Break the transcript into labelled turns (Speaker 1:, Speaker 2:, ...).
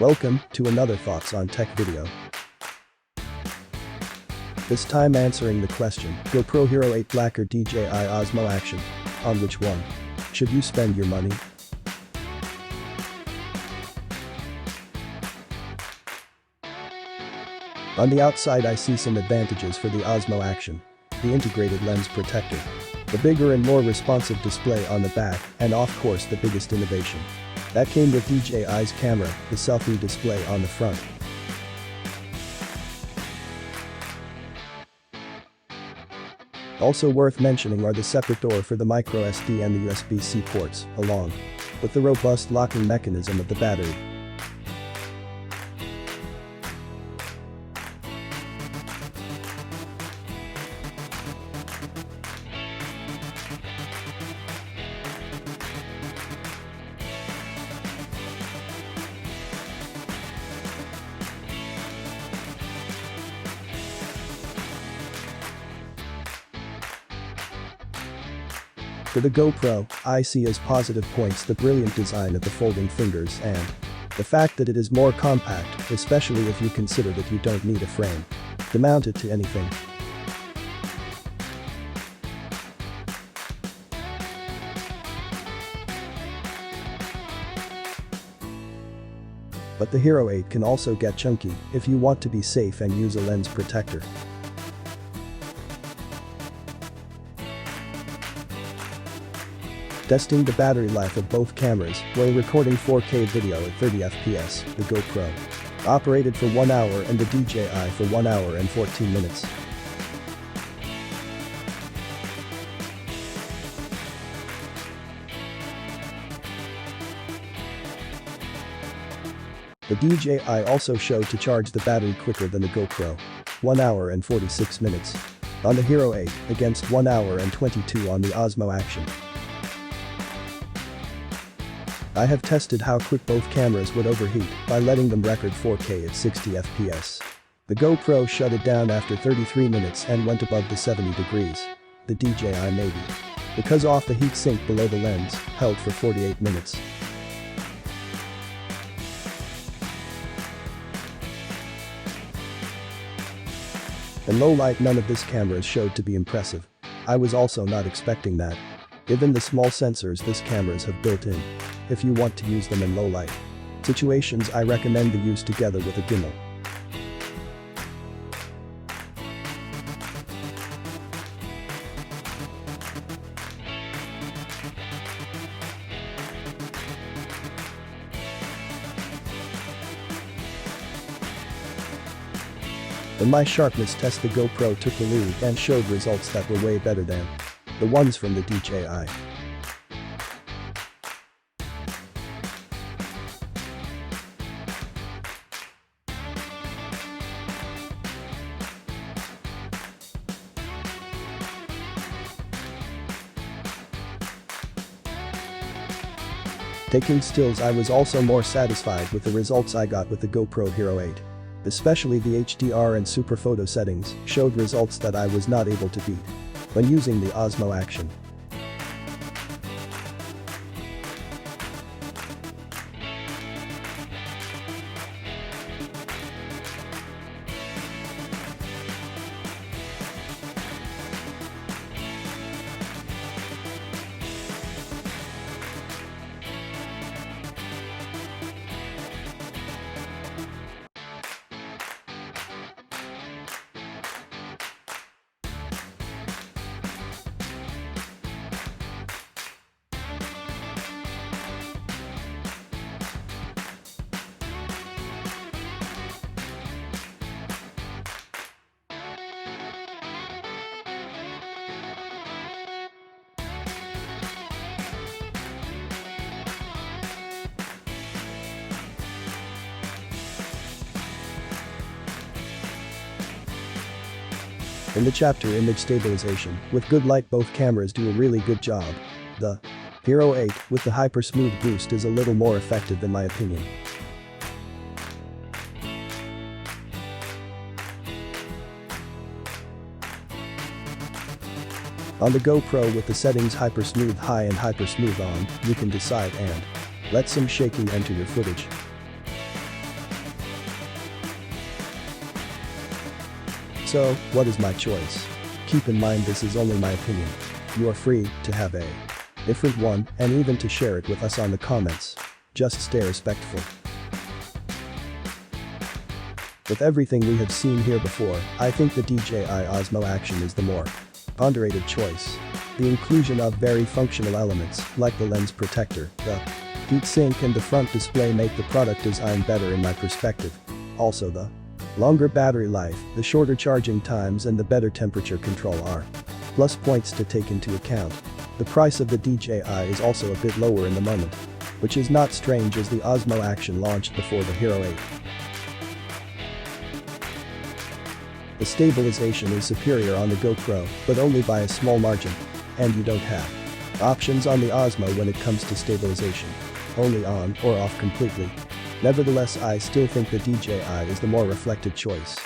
Speaker 1: Welcome to another Thoughts on Tech video. This time answering the question, GoPro Hero 8 Black or DJI Osmo Action? On which one should you spend your money? On the outside I see some advantages for the Osmo Action. The integrated lens protector, the bigger and more responsive display on the back, and of course the biggest innovation. That came with DJI's camera, the selfie display on the front. Also worth mentioning are the separate door for the microSD and the USB-C ports, along with the robust locking mechanism of the battery. For the GoPro, I see as positive points the brilliant design of the folding fingers and the fact that it is more compact, especially if you consider that you don't need a frame to mount it to anything. But the Hero 8 can also get chunky if you want to be safe and use a lens protector. Testing the battery life of both cameras while recording 4K video at 30 FPS, the GoPro operated for 1 hour and the DJI for 1 hour and 14 minutes. The DJI also showed to charge the battery quicker than the GoPro, 1 hour and 46 minutes on the Hero 8 against 1 hour and 22 on the Osmo Action. I have tested how quick both cameras would overheat by letting them record 4K at 60 FPS. The GoPro shut it down after 33 minutes and went above the 70 degrees. The DJI maybe, because off the heat sink below the lens, held for 48 minutes. In low light none of this cameras showed to be impressive. I was also not expecting that, given the small sensors this cameras have built in. If you want to use them in low light situations, I recommend the use together with a gimbal. In my sharpness test, the GoPro took the lead and showed results that were way better than the ones from the DJI. Taking stills, I was also more satisfied with the results I got with the GoPro Hero 8. Especially the HDR and super photo settings showed results that I was not able to beat when using the Osmo Action. In the chapter Image Stabilization, with good light both cameras do a really good job. The Hero 8 with the Hyper Smooth boost is a little more effective in my opinion. On the GoPro with the settings Hyper Smooth High and Hyper Smooth On, you can decide and let some shaking enter your footage. So, what is my choice? Keep in mind this is only my opinion. You are free to have a different one and even to share it with us on the comments. Just stay respectful. With everything we have seen here before, I think the DJI Osmo Action is the more underrated choice. The inclusion of very functional elements like the lens protector, the heat sink and the front display make the product design better in my perspective. Also the longer battery life, the shorter charging times and the better temperature control are plus points to take into account. The price of the DJI is also a bit lower in the moment, which is not strange as the Osmo Action launched before the Hero 8. The stabilization is superior on the GoPro, but only by a small margin. And you don't have options on the Osmo when it comes to stabilization. Only on or off completely. Nevertheless, I still think the DJI is the more reflected choice.